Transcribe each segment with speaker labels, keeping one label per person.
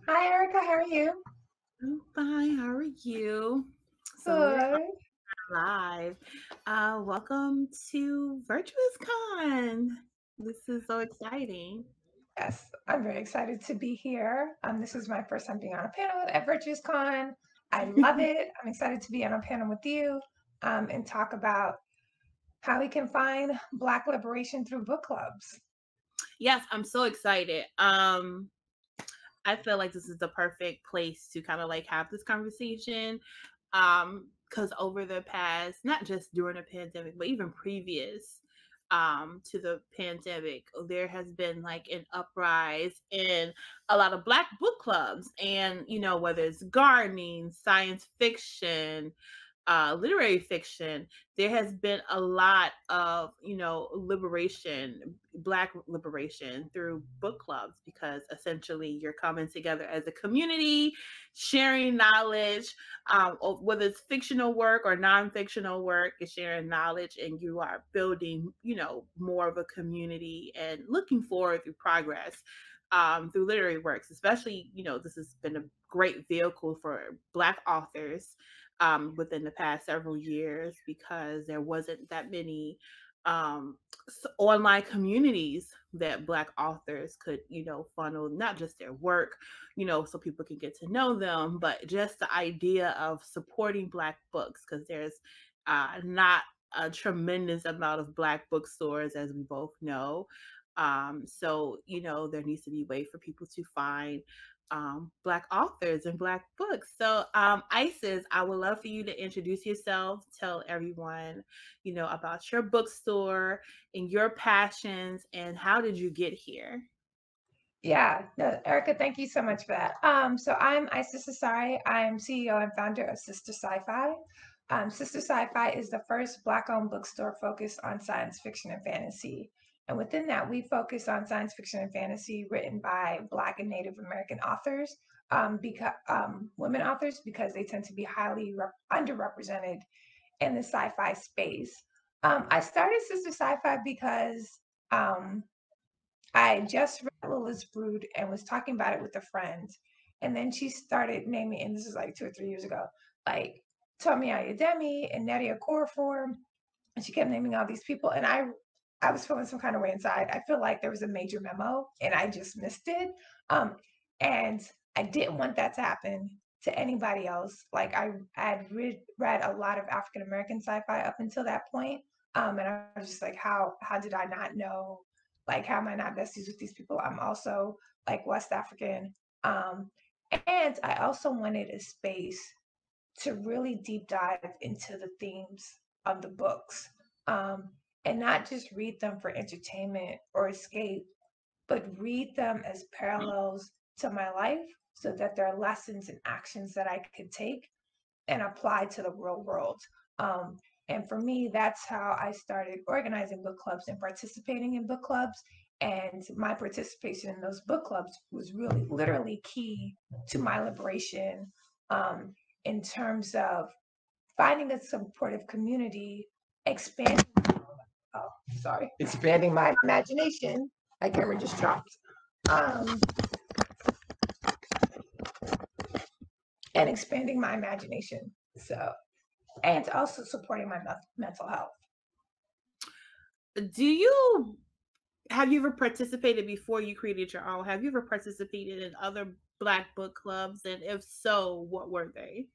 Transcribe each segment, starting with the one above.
Speaker 1: Hi, Erica. How are you?
Speaker 2: I'm fine. How are you? So we're
Speaker 1: Good.
Speaker 2: live. Welcome to Virtuous Con. This is so exciting.
Speaker 1: Yes, I'm very excited to be here. This is my first time being on a panel at Virtuous Con. I love it. I'm excited to be on a panel with you and talk about how we can find Black liberation through book clubs.
Speaker 2: Yes, I'm so excited. I feel like this is the perfect place to kind of like have this conversation. Because over the past, not just during the pandemic, but even previous to the pandemic, there has been like an uprise in a lot of Black book clubs, and whether it's gardening, science fiction, literary fiction, there has been a lot of liberation, Black liberation through book clubs, because essentially you're coming together as a community, sharing knowledge, whether it's fictional work or non-fictional work, is sharing knowledge, and you are building more of a community and looking forward through progress through literary works. Especially, this has been a great vehicle for Black authors within the past several years, because there wasn't that many online communities that Black authors could funnel not just their work, so people can get to know them, but just the idea of supporting Black books, because there's not a tremendous amount of Black bookstores, as we both know. So there needs to be a way for people to find Black authors and Black books. So, Isis, I would love for you to introduce yourself, tell everyone, about your bookstore and your passions, and how did you get here?
Speaker 1: Yeah, no, Erica, thank you so much for that. So I'm Sistahscifi. I'm CEO and founder of Sistahscifi. Sistahscifi is the first Black-owned bookstore focused on science fiction and fantasy. And within that, we focus on science fiction and fantasy written by Black and Native American authors, because women authors, because they tend to be highly underrepresented in the sci-fi space. I started Sistahscifi because um, I just read Lila's Brood and was talking about it with a friend. And then she started naming, and this is like 2 or 3 years ago, like Tomi Adeyemi and Nnedi Okorafor. And she kept naming all these people. And I was feeling some kind of way inside. I feel like there was a major memo and I just missed it. Um, and I didn't want that to happen to anybody else. Like I had read a lot of African American sci-fi up until that point. And I was just like, how did I not know? Like, how am I not besties with these people? I'm also like West African. Um, and I also wanted a space to really deep dive into the themes of the books, and not just read them for entertainment or escape, but read them as parallels to my life so that there are lessons and actions that I could take and apply to the real world. Um, and for me, that's how I started organizing book clubs and participating in book clubs. And my participation in those book clubs was really literally key to my liberation, um, in terms of finding a supportive community, expanding, oh, sorry, expanding my imagination. My camera just dropped. Um, and expanding my imagination. So, and also supporting my mental health.
Speaker 2: Do you Have you ever participated before you created your own? Have you ever participated in other Black book clubs? And if so, what were they?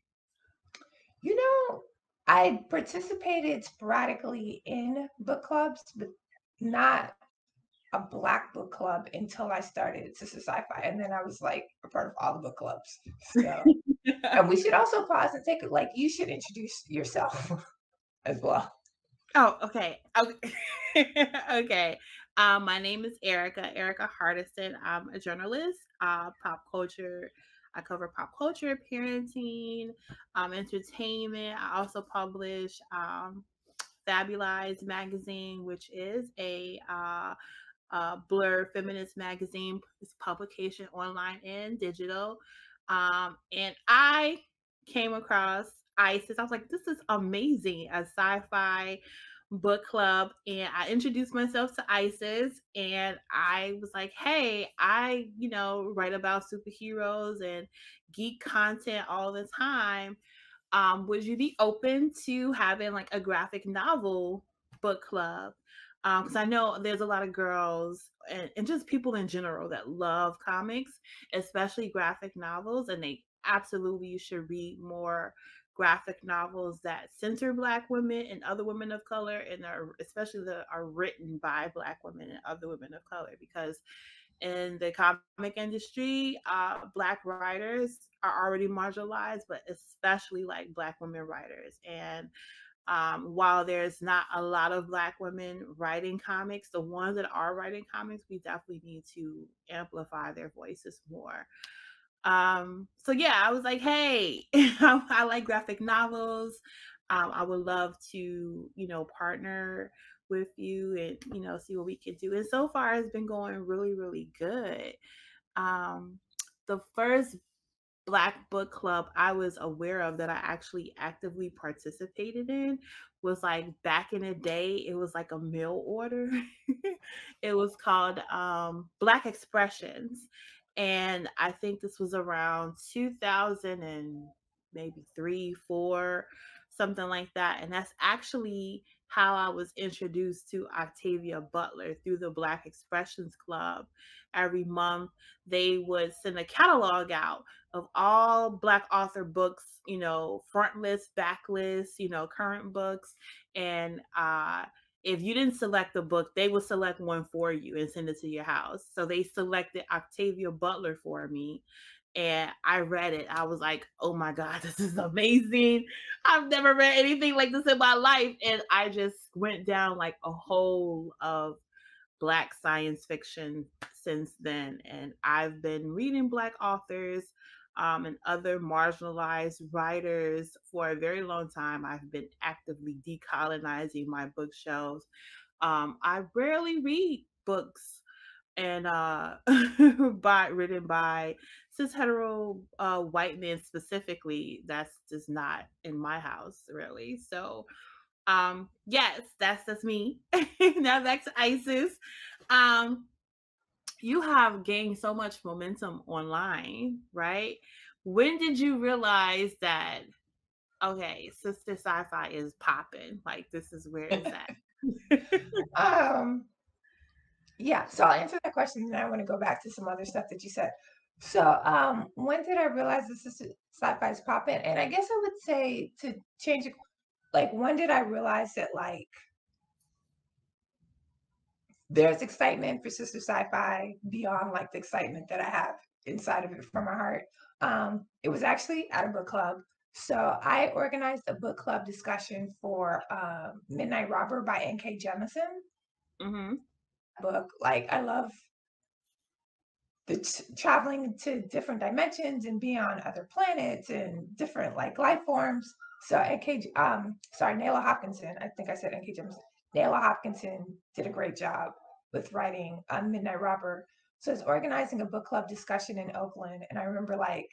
Speaker 1: You know, I participated sporadically in book clubs, but not a Black book club until I started Sister Sci-Fi, and then I was like a part of all the book clubs. So, and we should also pause and take it. Like, you should introduce yourself as well.
Speaker 2: Oh, okay. Okay. Okay. My name is Erica Hardison. I'm a journalist, pop culture. I cover pop culture, parenting, entertainment. I also publish Fabulize Magazine, which is a Blur feminist magazine. It's publication online and digital. And I came across ISIS. I was like, this is amazing. A sci-fi book club, and I introduced myself to Isis, and I was like, "Hey, I, write about superheroes and geek content all the time. Would you be open to having like a graphic novel book club? Because I know there's a lot of girls and just people in general that love comics, especially graphic novels, and they absolutely should read more graphic novels that center Black women and other women of color, and are especially that are written by Black women and other women of color, because in the comic industry, Black writers are already marginalized, but especially like Black women writers. And while there's not a lot of Black women writing comics, the ones that are writing comics, we definitely need to amplify their voices more. So yeah, I was like, hey, I like graphic novels. I would love to, partner with you and, see what we could do. And so far it's been going really, really good. Um, the first Black book club I was aware of that I actually actively participated in was like back in the day. It was like a mail order. It was called Black Expressions. And I think this was around 2000 and maybe three, four, something like that. And that's actually how I was introduced to Octavia Butler through the Black Expressions Club. Every month, they would send a catalog out of all Black author books, front list, back list, current books. And if you didn't select the book, they would select one for you and send it to your house. So they selected Octavia Butler for me. And I read it. I was like, oh my God, this is amazing. I've never read anything like this in my life. And I just went down like a hole of Black science fiction since then. And I've been reading Black authors and other marginalized writers for a very long time. I've been actively decolonizing my bookshelves. I rarely read books and written by cis hetero white men specifically. That's just not in my house really. So yes, that's me. Now back to Isis. Um, you have gained so much momentum online, right? When did you realize that, okay, Sister Sci-fi is popping? Like, this is where it's at.
Speaker 1: Um, yeah, so I'll answer that question, and I want to go back to some other stuff that you said. So, when did I realize this is sci-fi is popping? And I guess I would say to change it, like, when did I realize that, like, there's excitement for sister sci-fi beyond like the excitement that I have inside of it from my heart? It was actually at a book club. So I organized a book club discussion for Midnight Robber by N.K. Jemisin
Speaker 2: Mm-hmm.
Speaker 1: book. Like I love the traveling to different dimensions and be on other planets and different like life forms. So Nayla Hopkinson, I think I said N.K. Jemisin. Nayla Hopkinson did a great job with writing on Midnight Robber. So I was organizing a book club discussion in Oakland, and I remember like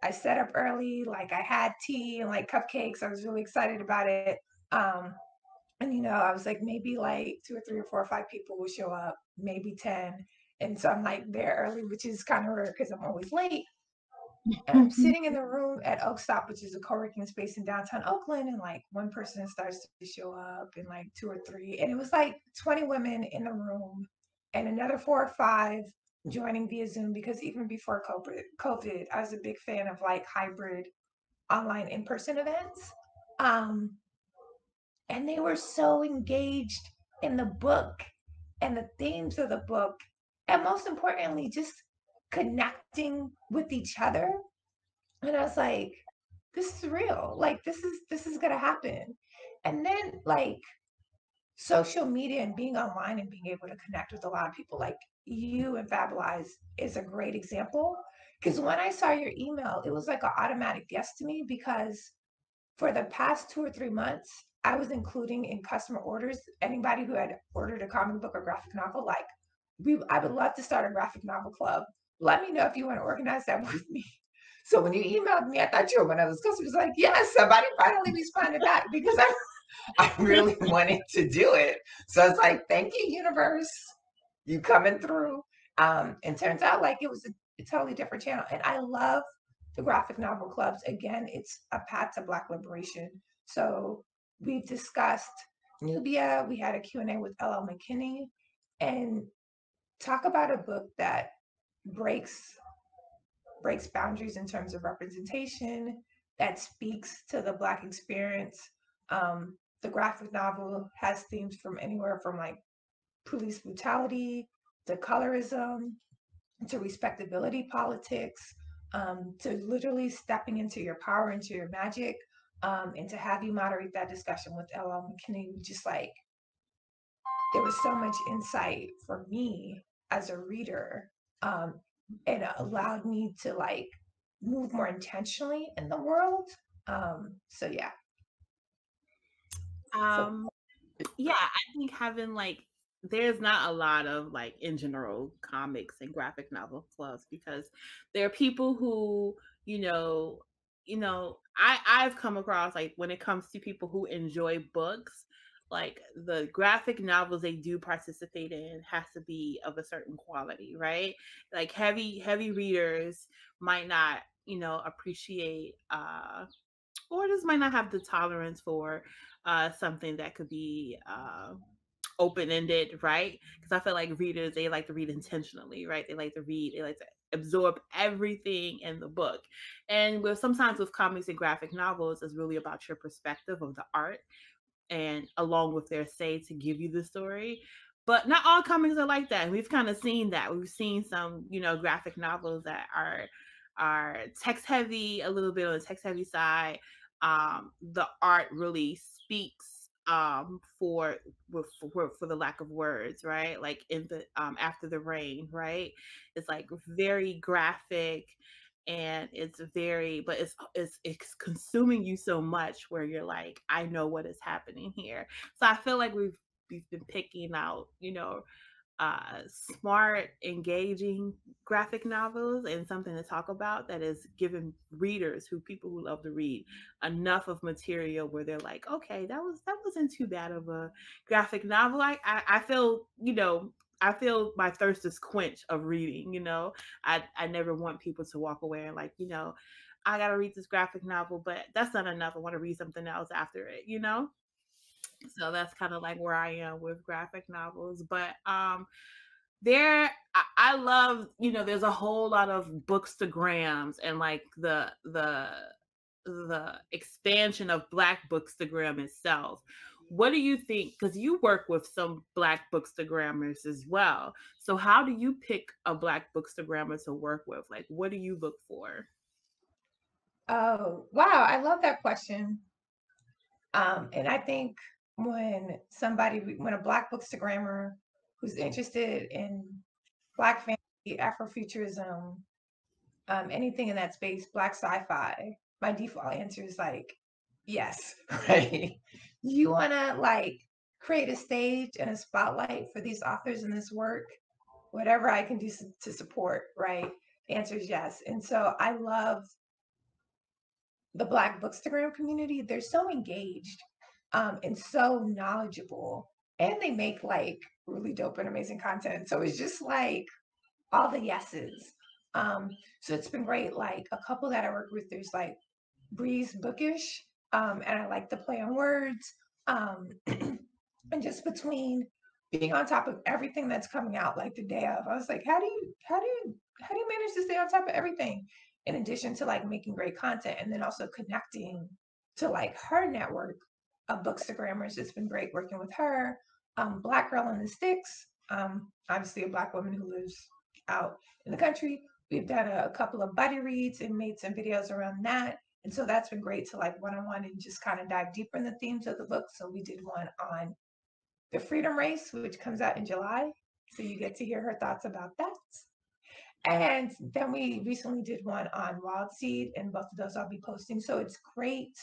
Speaker 1: I set up early, like I had tea and like cupcakes. I was really excited about it. Um, and I was like, maybe like two or three or four or five people will show up, maybe 10. And so I'm like there early, which is kind of rare because I'm always late. And I'm sitting in the room at Oak Stop, which is a co-working space in downtown Oakland, and like one person starts to show up, and like two or three, and it was like 20 women in the room, and another four or five joining via Zoom because even before COVID, I was a big fan of like hybrid online in-person events. Um, and they were so engaged in the book and the themes of the book, and most importantly, just connecting with each other. And I was like, this is real. Like this is gonna happen. And then like social media and being online and being able to connect with a lot of people like you and Fabulize is a great example. Because when I saw your email, it was like an automatic yes to me because for the past 2 or 3 months, I was including in customer orders anybody who had ordered a comic book or graphic novel. Like, I would love to start a graphic novel club. Let me know if you want to organize that with me. So when you emailed me, I thought you were one of those customers. Like, yes, somebody finally responded back because I really wanted to do it. So I was like, thank you, universe. You coming through. And turns out like it was a totally different channel. And I love the graphic novel clubs. Again, it's a path to Black liberation. So we've discussed Nubia. We had a Q&A with LL McKinney, and talk about a book that breaks boundaries in terms of representation, that speaks to the Black experience. The graphic novel has themes from anywhere from like police brutality to colorism to respectability politics, to literally stepping into your power, into your magic, and to have you moderate that discussion with LL McKinney. Just like, there was so much insight for me as a reader. It allowed me to like move more intentionally in the world. So yeah. So
Speaker 2: Yeah, I think having like there's not a lot of like in general comics and graphic novel clubs because there are people who, you know, I've come across like when it comes to people who enjoy books, like the graphic novels they do participate in has to be of a certain quality, right? Like heavy readers might not, appreciate or just might not have the tolerance for something that could be open ended, right? Because I feel like readers, they like to read intentionally, right? They like to read, they like to absorb everything in the book. And with sometimes with comics and graphic novels, it's really about your perspective of the art and along with their say to give you the story. But not all comics are like that. We've kind of seen that. We've seen some, graphic novels that are text heavy, a little bit on the text heavy side. The art really speaks for the lack of words, right? Like in the After the Rain, right? It's like very graphic and it's very, but it's consuming you so much where you're like, I know what is happening here. So I feel like we've been picking out, smart, engaging graphic novels and something to talk about that is giving readers, people who love to read, enough of material where they're like, okay, that wasn't too bad of a graphic novel. I feel, I feel my thirst is quenched of reading. I never want people to walk away and like, I gotta read this graphic novel, but that's not enough. I want to read something else after it. So that's kind of like where I am with graphic novels. But I love, there's a whole lot of bookstagrams and like the expansion of Black bookstagram itself. What do you think? Because you work with some Black bookstagrammers as well. So how do you pick a Black bookstagrammer to work with? Like, what do you look for?
Speaker 1: oh wow, I love that question. And I think when a Black bookstagrammer who's interested in Black fantasy, Afrofuturism, anything in that space, Black sci-fi, my default answer is like, yes, right? You want to like create a stage and a spotlight for these authors in this work, whatever I can do to support, right? The answer is yes. And so I love the Black bookstagram community. They're so engaged, and so knowledgeable, and they make like really dope and amazing content. So it's just like all the yeses. So it's been great. Like a couple that I work with, there's like Breeze Bookish, and I like the play on words. And just between being on top of everything that's coming out like the day of, I was like, how do you manage to stay on top of everything? In addition to like making great content and then also connecting to like her network of bookstagrammers. It's been great working with her. Black Girl in the Sticks, obviously a Black woman who lives out in the country. We've done a couple of buddy reads and made some videos around that. And so that's been great to like one-on-one and just kind of dive deeper in the themes of the book. So we did one on the Freedom Race, which comes out in July. So you get to hear her thoughts about that. And then we recently did one on Wild Seed, and both of those I'll be posting. So it's great.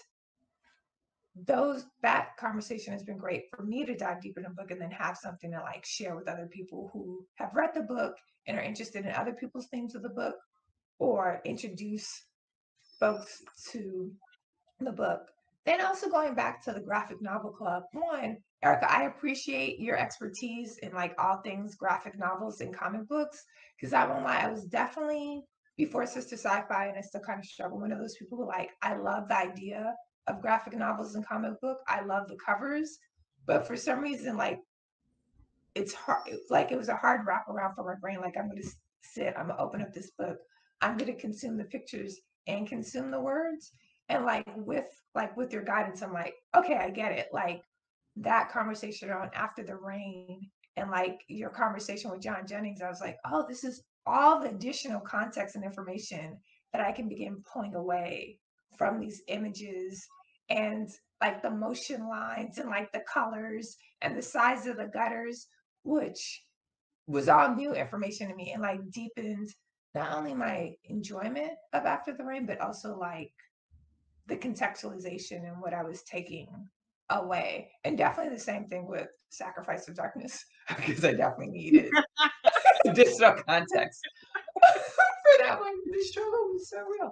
Speaker 1: That conversation has been great for me to dive deeper in the book and then have something to like share with other people who have read the book and are interested in other people's themes of the book, or introduce folks to the book. Then also going back to the graphic novel club, one, Erica, I appreciate your expertise in like all things graphic novels and comic books. Because I won't lie, I was definitely before Sister Sci-Fi, and I still kind of struggle. One of those people who like, I love the idea of graphic novels and comic book. I love the covers, but for some reason, like it's hard. Like it was a hard wraparound for my brain. Like I'm gonna sit, I'm gonna open up this book, I'm gonna consume the pictures and consume the words. And like with your guidance, I'm like, okay, I get it. Like that conversation on After the Rain and like your conversation with John Jennings, I was like, oh, this is all the additional context and information that I can begin pulling away from these images and like the motion lines and like the colors and the size of the gutters, which was all new information to me and like deepened not only my enjoyment of After the Rain, but also like the contextualization and what I was taking away. And definitely the same thing with Sacrifice of Darkness, because I definitely needed additional context for that one. The struggle was so real.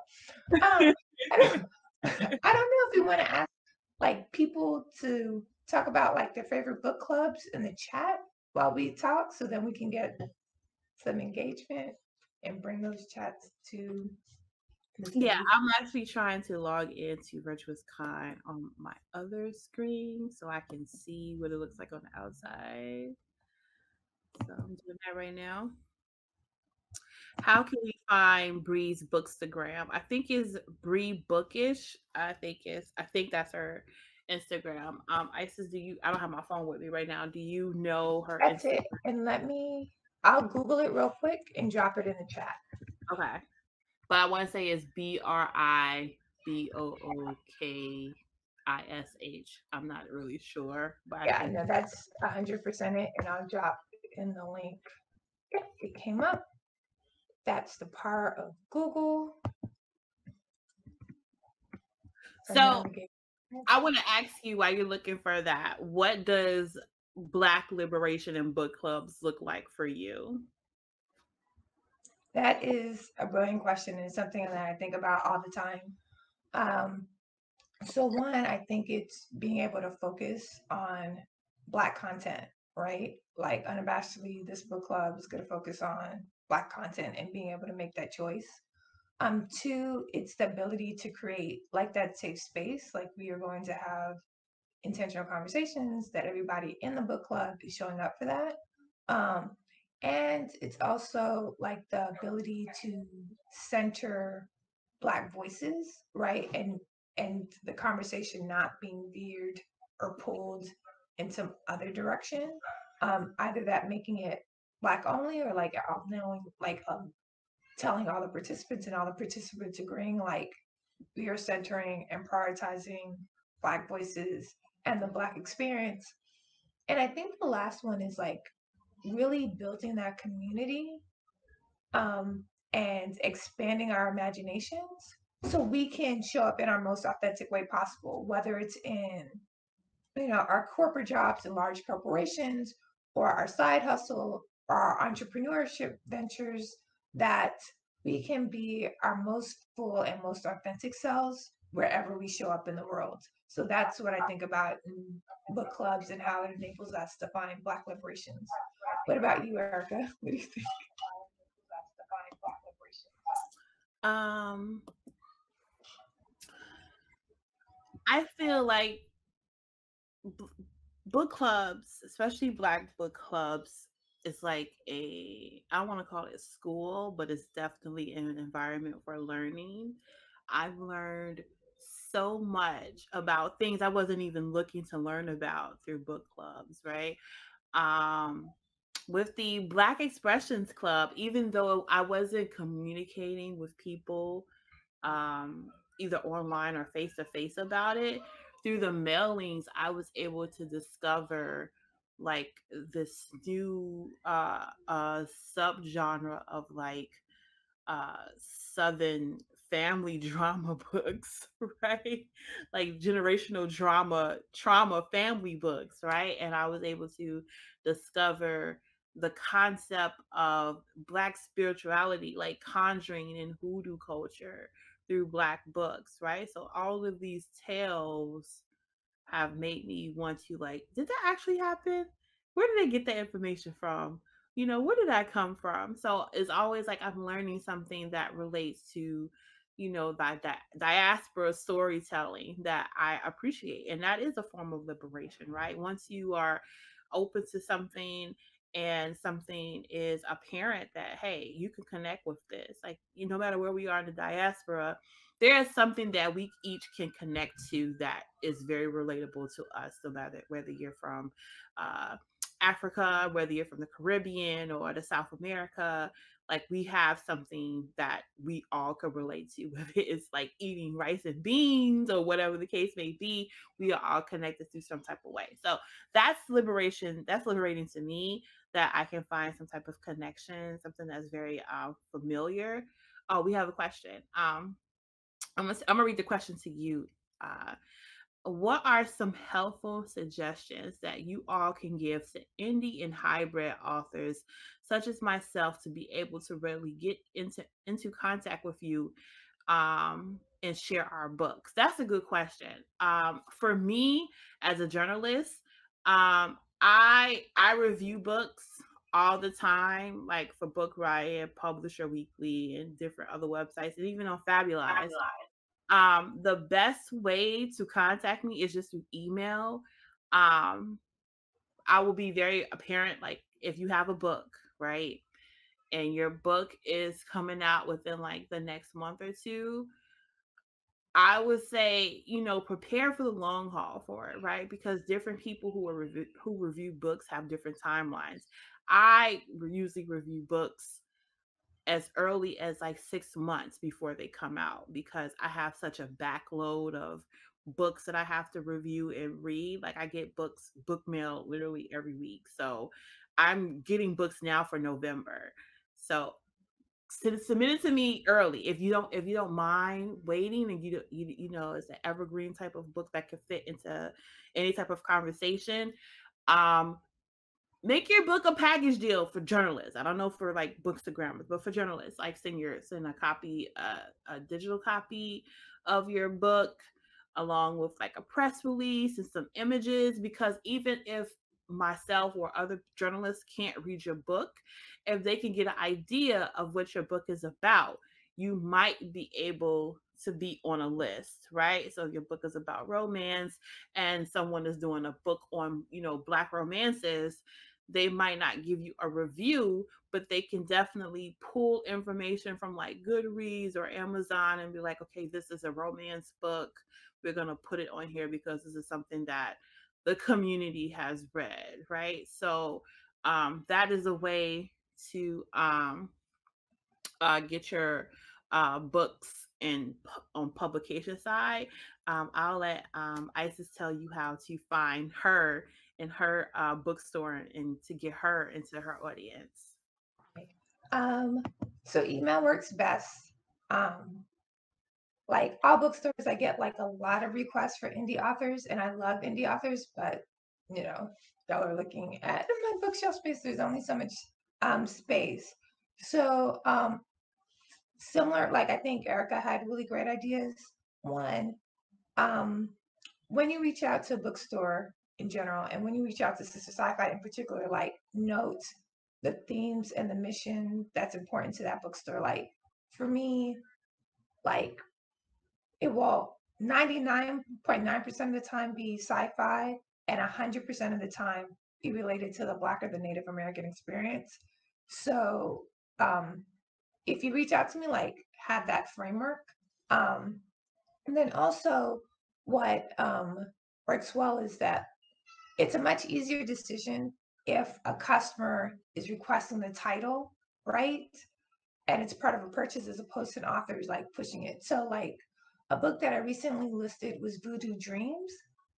Speaker 1: I don't, I don't know if we want to ask like people to talk about like their favorite book clubs in the chat while we talk, so then we can get some engagement and bring those chats to the stage.
Speaker 2: Yeah, I'm actually trying to log into Virtuous Con on my other screen so I can see what it looks like on the outside. So I'm doing that right now. How can we find Bree's Bookstagram? I think is Bree Bookish. I think that's her Instagram. Isis, I don't have my phone with me right now. Do you know her
Speaker 1: That's
Speaker 2: Instagram?
Speaker 1: it. And I'll Google it real quick and drop it in the chat.
Speaker 2: Okay. But I want to say it's BRIBOOKISH. I'm not really sure, but
Speaker 1: Yeah, no, that's 100% it. And I'll drop in the link. Yeah, it came up. That's the power of Google.
Speaker 2: So I want to ask you, while you're looking for that, what does Black liberation and book clubs look like for you?
Speaker 1: That is a brilliant question and something that I think about all the time. So one, I think it's being able to focus on Black content, right? Like unabashedly, this book club is going to focus on Black content and being able to make that choice. Two, it's the ability to create like that safe space. Like we are going to have intentional conversations that everybody in the book club is showing up for that. Um, and it's also like the ability to center Black voices, right? And the conversation not being veered or pulled in some other direction. Either that making it Black only or like knowing like telling all the participants and all the participants agreeing like we are centering and prioritizing Black voices and the Black experience. And I think the last one is like really building that community um, and expanding our imaginations so we can show up in our most authentic way possible, whether it's in our corporate jobs in large corporations or our side hustle or our entrepreneurship ventures, that we can be our most full and most authentic selves wherever we show up in the world. So that's what I think about in book clubs and how it enables us to find Black liberations. What about you, Erica? What do you think?
Speaker 2: I feel like book clubs, especially Black book clubs, is like I don't want to call it school, but it's definitely an environment for learning. I've learned so much about things I wasn't even looking to learn about through book clubs, right? Um, with the Black Expressions Club, even though I wasn't communicating with people either online or face to face about it, through the mailings, I was able to discover like this new subgenre of like Southern family drama books, right? Like generational trauma family books, right? And I was able to discover the concept of Black spirituality, like conjuring and hoodoo culture through Black books, right? So all of these tales have made me want to like, did that actually happen? Where did they get that information from? Where did that come from? So it's always like I'm learning something that relates to, that diaspora storytelling that I appreciate. And that is a form of liberation, right? Once you are open to something and something is apparent that, hey, you can connect with this, like, no matter where we are in the diaspora, there is something that we each can connect to that is very relatable to us, no matter whether you're from uh, Africa, whether you're from the Caribbean or the South America. Like, we have something that we all could relate to, whether it's like eating rice and beans or whatever the case may be. We are all connected through some type of way. So that's liberation. That's liberating to me, that I can find some type of connection, something that's very familiar. Oh, we have a question. I'm gonna read the question to you. Uh, what are some helpful suggestions that you all can give to indie and hybrid authors, such as myself, to be able to really get into contact with you and share our books? That's a good question. For me, as a journalist, I review books all the time, like for Book Riot, Publisher Weekly, and different other websites, and even on Fabulize. The best way to contact me is just through email. Um, I will be very apparent, like if you have a book, right? And your book is coming out within like the next month or two, I would say, prepare for the long haul for it, right? Because different people who review books have different timelines. I usually review books as early as like 6 months before they come out, because I have such a backload of books that I have to review and read. Like, I get book mail literally every week. So I'm getting books now for November. So submit it to me early if you don't mind waiting, and it's an evergreen type of book that could fit into any type of conversation. um Make your book a package deal for journalists. I don't know for like bookstagrammers, but for journalists, like send a copy, a digital copy of your book, along with like a press release and some images. Because even if myself or other journalists can't read your book, if they can get an idea of what your book is about, you might be able to be on a list, right? So if your book is about romance and someone is doing a book on, Black romances, they might not give you a review, but they can definitely pull information from like Goodreads or Amazon and be like, okay, this is a romance book. We're going to put it on here because this is something that the community has read, right? So that is a way to get your books on publication side. I'll let Isis tell you how to find her in her bookstore and to get her into her audience.
Speaker 1: Um, so email works best. Like all bookstores, I get like a lot of requests for indie authors, and I love indie authors, but y'all are looking at my bookshelf space. There's only so much space. So similar, like I think Erica had really great ideas. One, um, when you reach out to a bookstore in general, and when you reach out to Sistahscifi in particular, like note the themes and the mission that's important to that bookstore. Like for me, like it will 99.9% of the time be sci-fi, and 100% of the time be related to the Black or the Native American experience. So if you reach out to me, like have that framework. And then also what works well is that it's a much easier decision if a customer is requesting the title, right? And it's part of a purchase, as opposed to an author is like pushing it. So like a book that I recently listed was Voodoo Dreams.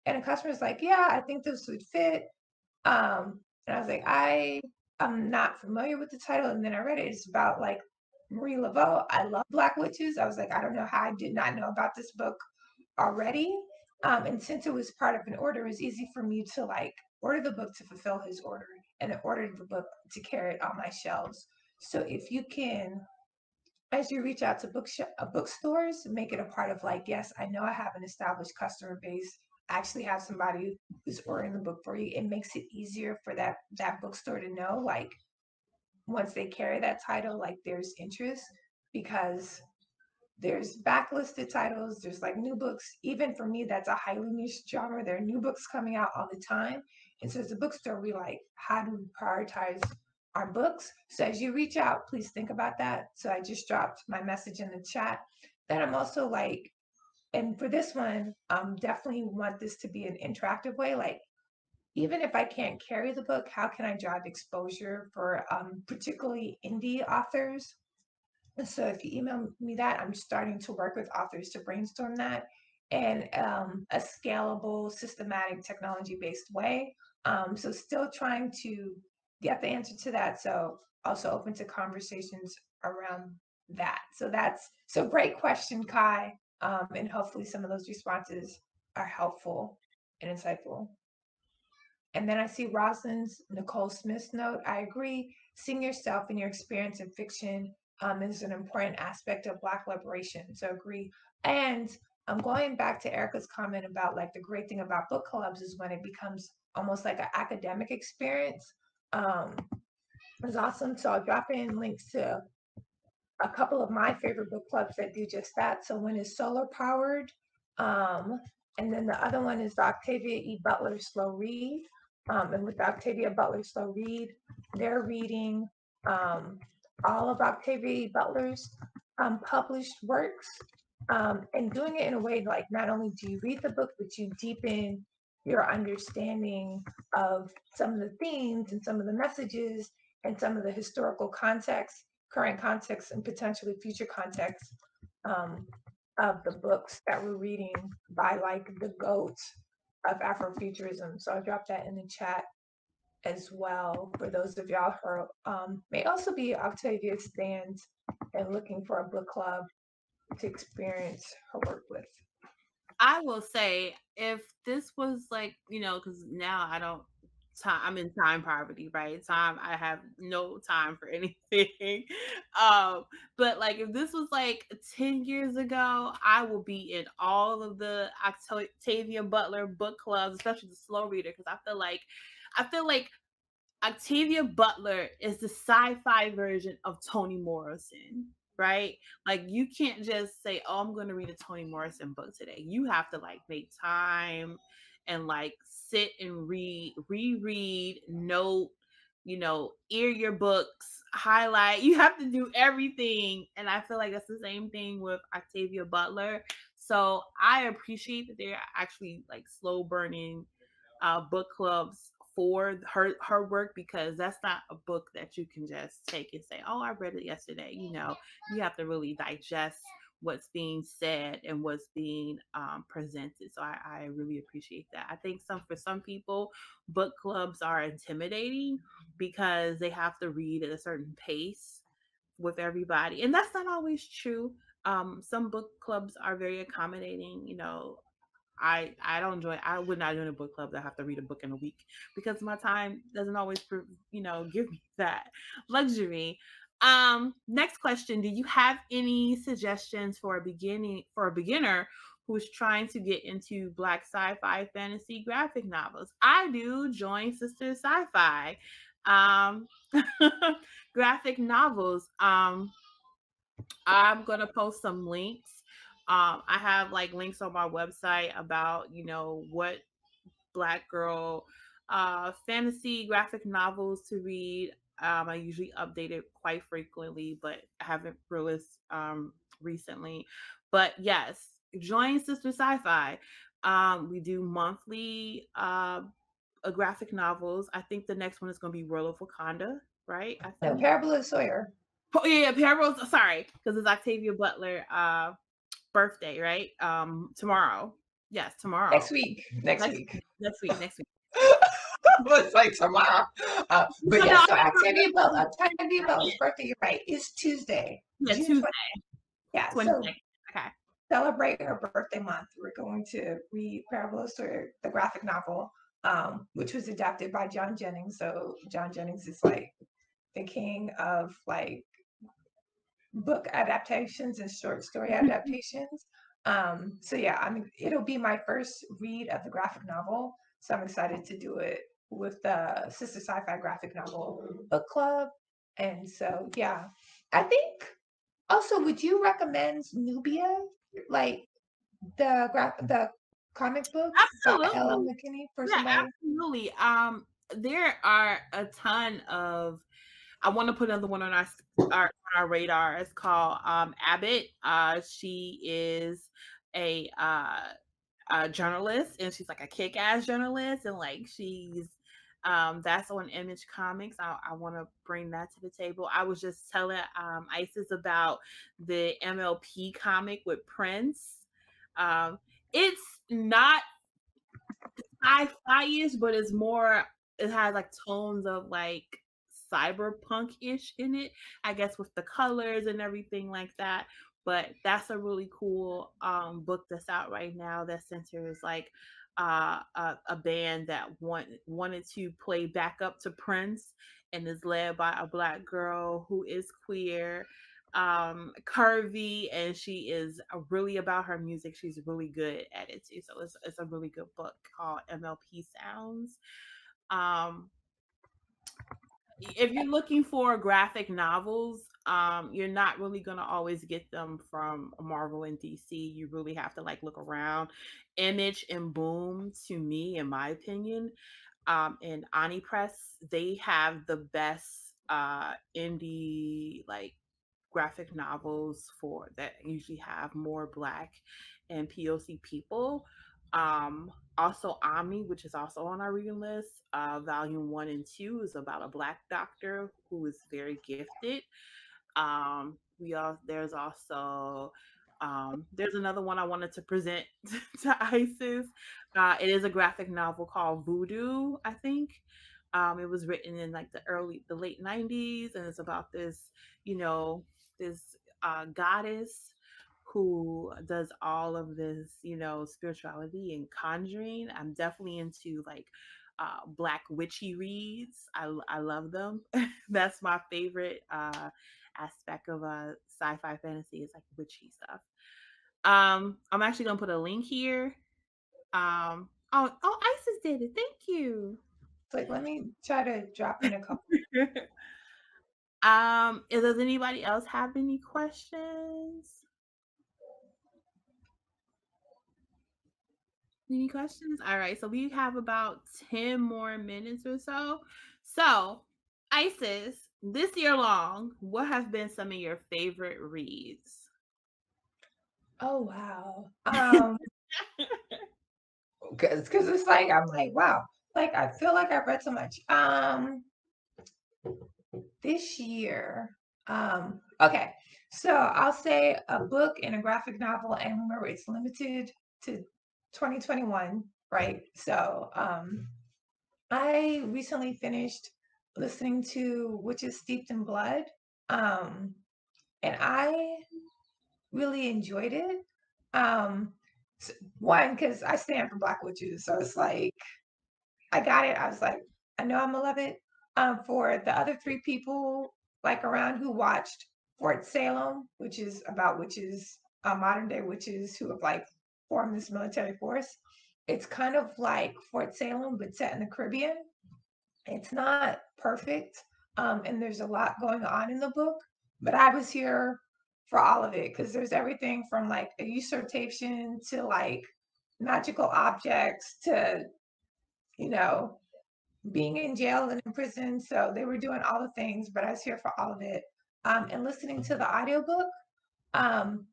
Speaker 1: And a customer's like, yeah, I think this would fit. And I was like, I'm not familiar with the title. And then I read it. It's about like Marie Laveau. I love Black witches. I was like, I don't know how I did not know about this book already. And since it was part of an order, it was easy for me to like order the book to fulfill his order, and then order the book to carry it on my shelves. So if you can as you reach out to bookstores, make it a part of like, yes, I know I have an established customer base. I actually have somebody who's ordering the book for you. It makes it easier for that bookstore to know, like, once they carry that title, like there's interest, because there's backlisted titles, there's like new books. Even for me, that's a highly niche genre. There are new books coming out all the time. And so as a bookstore, we like, how do we prioritize our books? So as you reach out, please think about that. So I just dropped my message in the chat. Then I'm also like, and for this one, definitely want this to be an interactive way. Like, even if I can't carry the book, how can I drive exposure for particularly indie authors? And so if you email me that, I'm starting to work with authors to brainstorm that in a scalable, systematic, technology-based way. So still trying to get the answer to that. So also open to conversations around that. So great question, Kai. And hopefully some of those responses are helpful and insightful. And then I see Rosalind's Nicole Smith's note. I agree. Seeing yourself and your experience in fiction is an important aspect of Black liberation. So agree. And I'm going back to Erica's comment about like the great thing about book clubs is when it becomes almost like an academic experience. It's awesome. So I'll drop in links to a couple of my favorite book clubs that do just that. So one is solar powered, and then the other one is the Octavia E. Butler Slow Read. And with the Octavia Butler Slow Read, they're reading all of Octavia E. Butler's published works, and doing it in a way like not only do you read the book, but you deepen your understanding of some of the themes and some of the messages and some of the historical context, current context, and potentially future context of the books that we're reading by like the goats of Afrofuturism. So I'll drop that in the chat as well for those of y'all who may also be Octavia stands and looking for a book club to experience her work with.
Speaker 2: I will say, if this was like, because now I'm in time poverty, right? I have no time for anything. But like if this was like 10 years ago, I will be in all of the Octavia Butler book clubs, especially the slow reader, because I feel like Octavia Butler is the sci-fi version of Toni Morrison, right? Like you can't just say, "Oh, I'm going to read a Toni Morrison book today." You have to like make time and like sit and reread, note, ear your books, highlight. You have to do everything, and I feel like that's the same thing with Octavia Butler. So I appreciate that they're actually like slow burning book clubs for her work, because that's not a book that you can just take and say, "Oh, I read it yesterday." You have to really digest what's being said and what's being presented. So I really appreciate that. I think for some people, book clubs are intimidating because they have to read at a certain pace with everybody, and that's not always true. Some book clubs are very accommodating. I would not join a book club that I have to read a book in a week, because my time doesn't always give me that luxury. Next question, do you have any suggestions for a beginner who's trying to get into Black sci-fi fantasy graphic novels? I do. Join Sistahscifi graphic novels. I'm gonna post some links. I have like links on my website about what Black girl fantasy graphic novels to read. I usually update it quite frequently, but I haven't released recently. But yes, join Sistahscifi. We do monthly graphic novels. I think the next one is going to be World of Wakanda, right? I think.
Speaker 1: Parable of Sawyer.
Speaker 2: Oh, yeah, Parables. Sorry, because it's Octavia Butler birthday, right? Tomorrow. Yes, tomorrow.
Speaker 1: Next week. Next week.
Speaker 2: It's
Speaker 1: like tomorrow. But yeah, so Octavia Butler's birthday, you're right, is Tuesday.
Speaker 2: Yeah, Tuesday.
Speaker 1: 20th. Yeah,
Speaker 2: 22nd.
Speaker 1: so
Speaker 2: okay.
Speaker 1: Celebrate her birthday month. We're going to read Parable of Sawyer, the graphic novel, which was adapted by John Jennings. So John Jennings is like the king of like book adaptations and short story adaptations. So yeah, I mean, it'll be my first read of the graphic novel. So I'm excited to do it with the Sistahscifi graphic novel book club. And so yeah, I think also, would you recommend Nubia, like the comic book by L.M.
Speaker 2: Absolutely.
Speaker 1: McKinney for
Speaker 2: Yeah,
Speaker 1: somebody?
Speaker 2: absolutely. There are a ton of. I want to put another one on our radar. It's called Abbott. She is a journalist, and she's like a kick-ass journalist, and like she's that's on Image Comics. I want to bring that to the table. I was just telling Isis about the MLP comic with Prince. Um, it's not sci-fi-ish, but it's more. It has like tones of like cyberpunk-ish in it, I guess, with the colors and everything like that. But that's a really cool book that's out right now that centers like a band that wanted to play backup to Prince and is led by a Black girl who is queer, curvy, and she is really about her music. She's really good at it too. So it's a really good book called MLP Sounds. Um, if you're looking for graphic novels, you're not really gonna always get them from Marvel and DC. You really have to like look around. Image and Boom, to me, in my opinion, and Ani Press, they have the best indie like graphic novels for that usually have more Black and POC people. Also Omni, which is also on our reading list, volume 1 and 2 is about a Black doctor who is very gifted. There's also there's another one I wanted to present to Isis. It is a graphic novel called Voodoo, I think. It was written in like the late 90s, and it's about this, you know, this goddess who does all of this, spirituality and conjuring. I'm definitely into like Black witchy reads. I love them. That's my favorite aspect of sci-fi fantasy is like witchy stuff. I'm actually gonna put a link here. Isis did it. Thank you.
Speaker 1: It's like, let me try to drop in a couple.
Speaker 2: Does anybody else have any questions? Any questions? All right, so we have about 10 more minutes or so. So, Isis, this year long, what have been some of your favorite reads?
Speaker 1: Oh wow. Because it's like I'm like, wow, like I feel like I've read so much. This year, okay, so I'll say a book and a graphic novel, and remember it's limited to 2021, right? So I recently finished listening to Witches Steeped in Blood. Um, and I really enjoyed it. Um, one, because I stand for Black witches, so it's like I got it. I was like, I know I'm gonna love it. For the other three people like around who watched Fort Salem, which is about witches, modern day witches who have like formed this military force. It's kind of like Fort Salem, but set in the Caribbean. It's not perfect, and there's a lot going on in the book, but I was here for all of it because there's everything from like a usurpation to like magical objects to, you know, being in jail and in prison. So they were doing all the things, but I was here for all of it. And listening to the audiobook, um,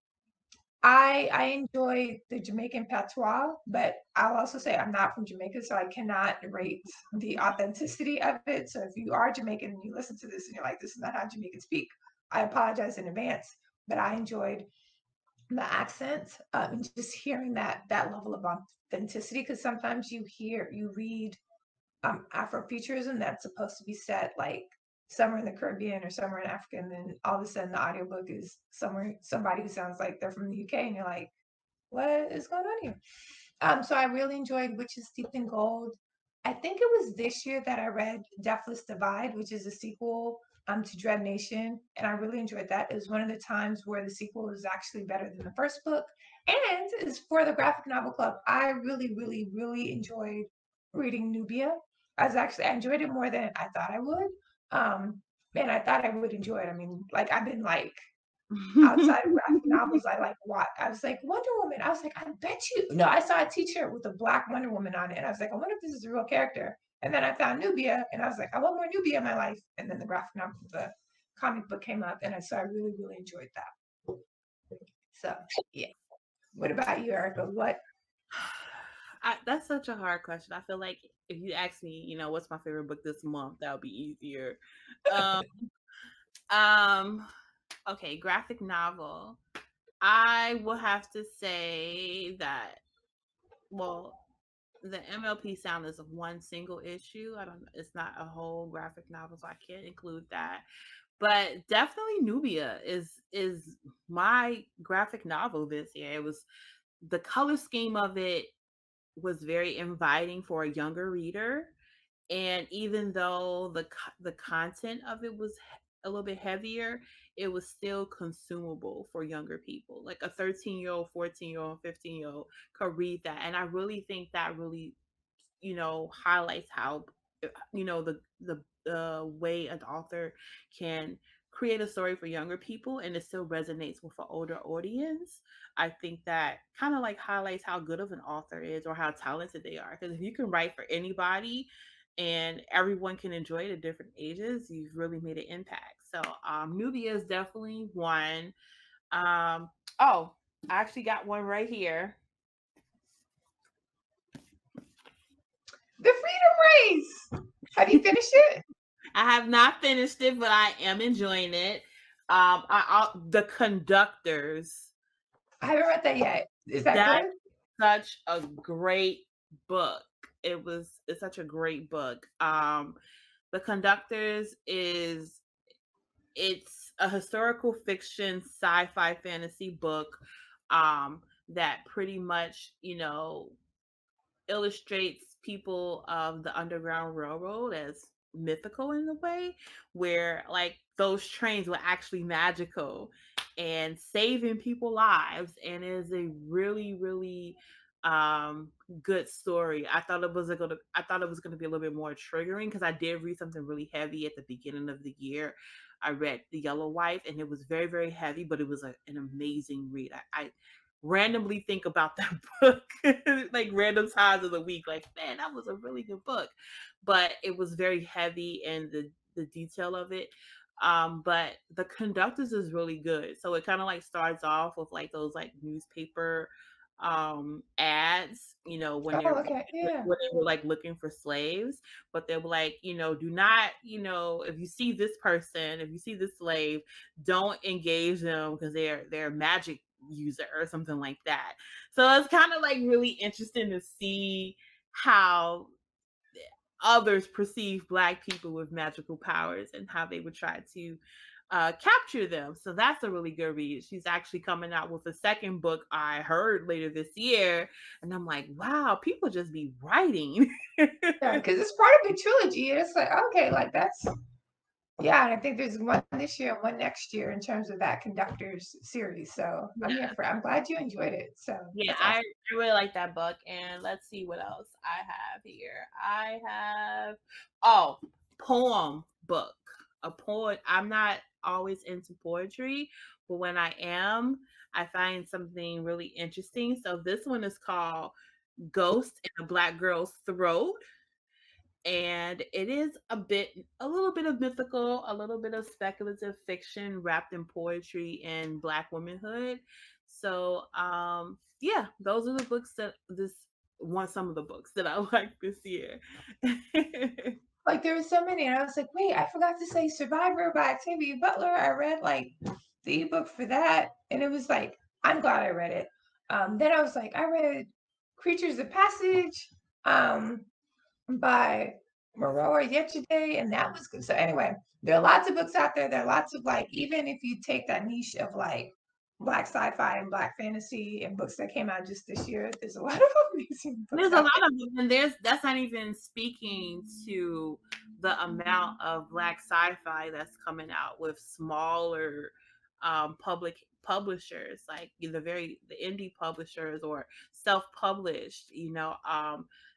Speaker 1: I enjoy the Jamaican patois, but I'll also say I'm not from Jamaica, so I cannot rate the authenticity of it. So if you are Jamaican and you listen to this and you're like, this is not how Jamaicans speak, I apologize in advance. But I enjoyed the accent, and just hearing that level of authenticity, because sometimes you read Afrofuturism that's supposed to be set like somewhere in the Caribbean or somewhere in Africa, and then all of a sudden the audiobook is somebody who sounds like they're from the UK, and you're like, what is going on here? So I really enjoyed Witches Steeped in Gold. I think it was this year that I read Deathless Divide, which is a sequel to Dread Nation, and I really enjoyed that. It was one of the times where the sequel is actually better than the first book, and it's for the graphic novel club. I really, really, really enjoyed reading Nubia. I enjoyed it more than I thought I would. And I thought I would enjoy it. I mean, like I've been like outside of graphic novels, I like what I was like Wonder Woman. I was like, I bet you. No, I saw a T-shirt with a black Wonder Woman on it, and I was like, I wonder if this is a real character. And then I found Nubia, and I was like, I want more Nubia in my life. And then the graphic novel, the comic book came up, and I really, really enjoyed that. So yeah. What about you, Erica? What?
Speaker 2: That's such a hard question. I feel like if you ask me, you know, what's my favorite book this month, that would be easier. Um, okay, graphic novel. I will have to say that, well, the MLP Sound is one single issue. I don't. It's not a whole graphic novel, so I can't include that. But definitely Nubia is my graphic novel this year. It was the color scheme of it was very inviting for a younger reader, and even though the content of it was a little bit heavier, it was still consumable for younger people. Like a 13-year-old, 14-year-old, 15-year-old could read that, and I really think that really, you know, highlights how, you know, the way an author can create a story for younger people and it still resonates with an older audience. I think that kind of like highlights how good of an author is or how talented they are. Because if you can write for anybody and everyone can enjoy it at different ages, you've really made an impact. So Nubia is definitely one. Oh, I actually got one right here.
Speaker 1: The Freedom Race. Have you finished it?
Speaker 2: I have not finished it, but I am enjoying it. The Conductors.
Speaker 1: I haven't read that yet. Is that good?
Speaker 2: Such a great book. It's such a great book. The Conductors it's a historical fiction sci-fi fantasy book that pretty much, you know, illustrates people of the Underground Railroad as mythical in a way, where like those trains were actually magical and saving people lives, and is a really, really good story. I thought it was gonna be a little bit more triggering because I did read something really heavy at the beginning of the year. I read The Yellow Wife, and it was very, very heavy, but it was an amazing read. I randomly think about that book like random times of the week, like, man, that was a really good book, but it was very heavy and the detail of it. But The Conductors is really good. So it kind of like starts off with like those like newspaper ads, you know, when
Speaker 1: Oh, okay. Yeah.
Speaker 2: when they were like looking for slaves, but they were like, you know, do not, you know, if you see this person, if you see this slave, don't engage them because they're magic user or something like that. So it's kind of like really interesting to see how others perceive Black people with magical powers and how they would try to capture them. So that's a really good read. She's actually coming out with a second book, I heard, later this year. And I'm like, wow, people just be writing.
Speaker 1: Yeah, because it's part of a trilogy. It's like, okay, like that's, yeah, and I think there's one this year and one next year in terms of that Conductors series. So
Speaker 2: Yeah.
Speaker 1: I'm glad you enjoyed it. So
Speaker 2: Yeah,
Speaker 1: that's
Speaker 2: I
Speaker 1: awesome.
Speaker 2: really like that book. And let's see what else I have here. I have, oh, poem book. A poet. I'm not always into poetry, but when I am, I find something really interesting. So this one is called Ghost in a Black Girl's Throat. And it is a little bit of mythical, a little bit of speculative fiction wrapped in poetry and Black womanhood. So yeah, those are the books that some of the books that I like this year.
Speaker 1: Like there were so many, and I was like, wait, I forgot to say Survivor by Octavia Butler. I read like the ebook for that, and it was like, I'm glad I read it. Then I was like, I read Creatures of Passage by Maroa Yesterday, and that was good. So anyway, there are lots of books out there. There are lots of like, even if you take that niche of like Black sci-fi and Black fantasy and books that came out just this year. There's a lot of amazing books
Speaker 2: There's a
Speaker 1: out
Speaker 2: lot
Speaker 1: there.
Speaker 2: of them, and that's not even speaking to the amount of Black sci-fi that's coming out with smaller public publishers, like the indie publishers or self-published.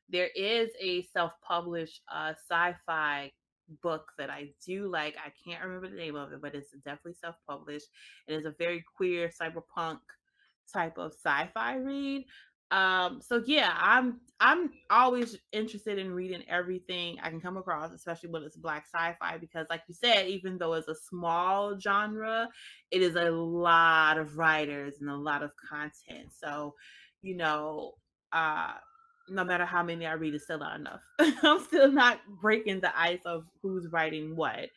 Speaker 2: There is a self-published sci-fi book that I do like. I can't remember the name of it, but it's definitely self-published. It is a very queer cyberpunk type of sci-fi read. So yeah, I'm always interested in reading everything I can come across, especially when it's Black sci-fi, because like you said, even though it's a small genre, it is a lot of writers and a lot of content. So, you know, uh no matter how many I read, it's still not enough. I'm still not breaking the ice of who's writing what.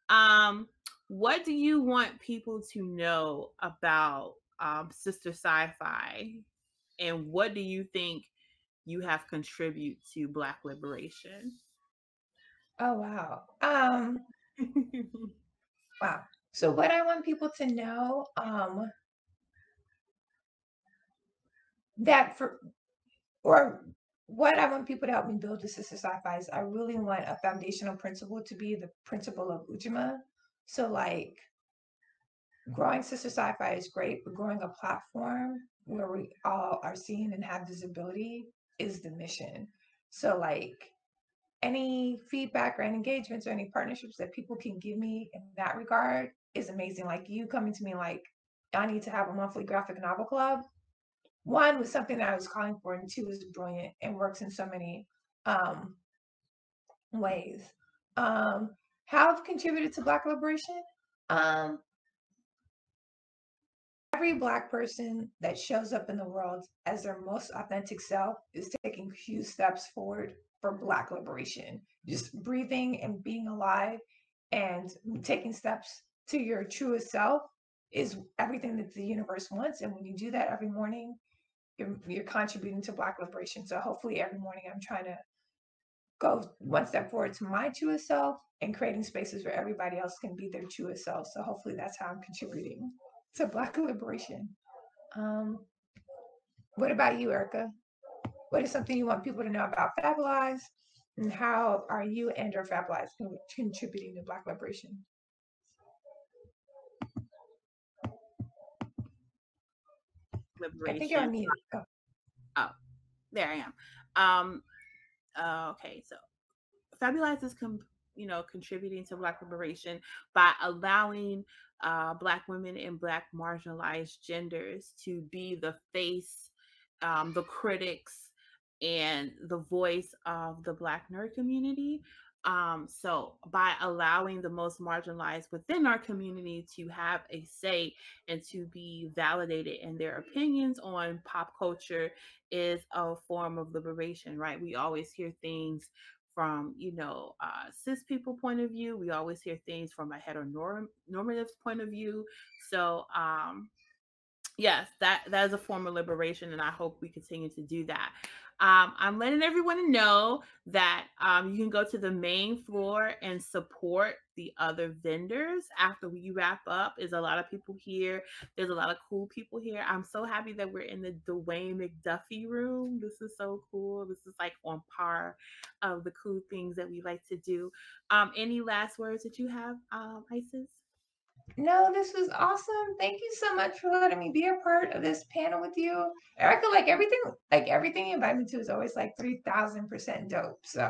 Speaker 2: Um, what do you want people to know about Sistahscifi, and what do you think you have contribute to Black liberation?
Speaker 1: Oh wow. Wow. So what I want people to know, that for or what I want people to help me build the Sister Sci-Fi is I really want a foundational principle to be the principle of Ujima. So like growing Sister Sci-Fi is great, but growing a platform where we all are seen and have visibility is the mission. So like any feedback or any engagements or any partnerships that people can give me in that regard is amazing. Like you coming to me like, I need to have a monthly graphic novel club. One was something that I was calling for, and two is brilliant and works in so many um, ways. Um, how I've contributed to Black liberation? Um, every Black person that shows up in the world as their most authentic self is taking huge steps forward for Black liberation. Just breathing and being alive and taking steps to your truest self is everything that the universe wants. And when you do that every morning, you're contributing to Black liberation. So hopefully every morning I'm trying to go one step forward to my truest self and creating spaces where everybody else can be their truest self. So hopefully that's how I'm contributing to Black liberation. Um, what about you, Erica? What is something you want people to know about Fabulize? And how are you and or Fabulize contributing to Black liberation? I think you're
Speaker 2: Liberation.
Speaker 1: on mute. Oh.
Speaker 2: Oh, there I am. Um, okay, so Fabulize is contributing to Black liberation by allowing Black women and Black marginalized genders to be the face, the critics, and the voice of the Black nerd community. So by allowing the most marginalized within our community to have a say and to be validated in their opinions on pop culture is a form of liberation, right? We always hear things from cis people point of view. We always hear things from a heteronormative point of view. So yes, that is a form of liberation, and I hope we continue to do that. I'm letting everyone know that you can go to the main floor and support the other vendors after we wrap up. There's a lot of people here. There's a lot of cool people here. I'm so happy that we're in the Dwayne McDuffie room. This is so cool. This is like on par of the cool things that we like to do. Any last words that you have, Isis?
Speaker 1: No, this was awesome. Thank you so much for letting me be a part of this panel with you. Erica, like everything you invite me to is always like 3,000% dope. So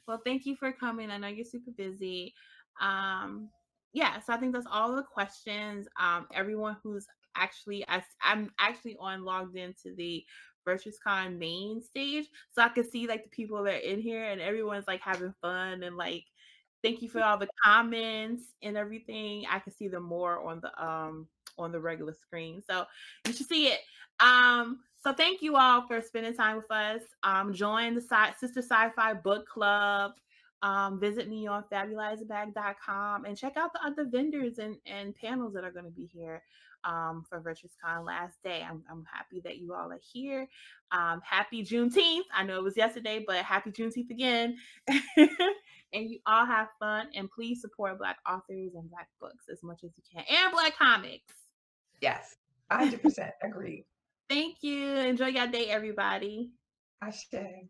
Speaker 2: Well, thank you for coming. I know you're super busy. Yeah, so I think that's all the questions. Everyone who's I'm actually logged into the Virtuous Con main stage, so I can see like the people that are in here, and everyone's like having fun and like thank you for all the comments and everything. I can see them more on the regular screen. So you should see it. So thank you all for spending time with us. Join the Sistahscifi book club. Visit me on fabulizebag.com and check out the other vendors and panels that are going to be here for Virtuous Con last day. I'm happy that you all are here. Happy Juneteenth. I know it was yesterday, but happy Juneteenth again. And you all have fun, and please support Black authors and Black books as much as you can, and Black comics.
Speaker 1: Yes, 100% agreed.
Speaker 2: Thank you. Enjoy your day, everybody.
Speaker 1: Ashe.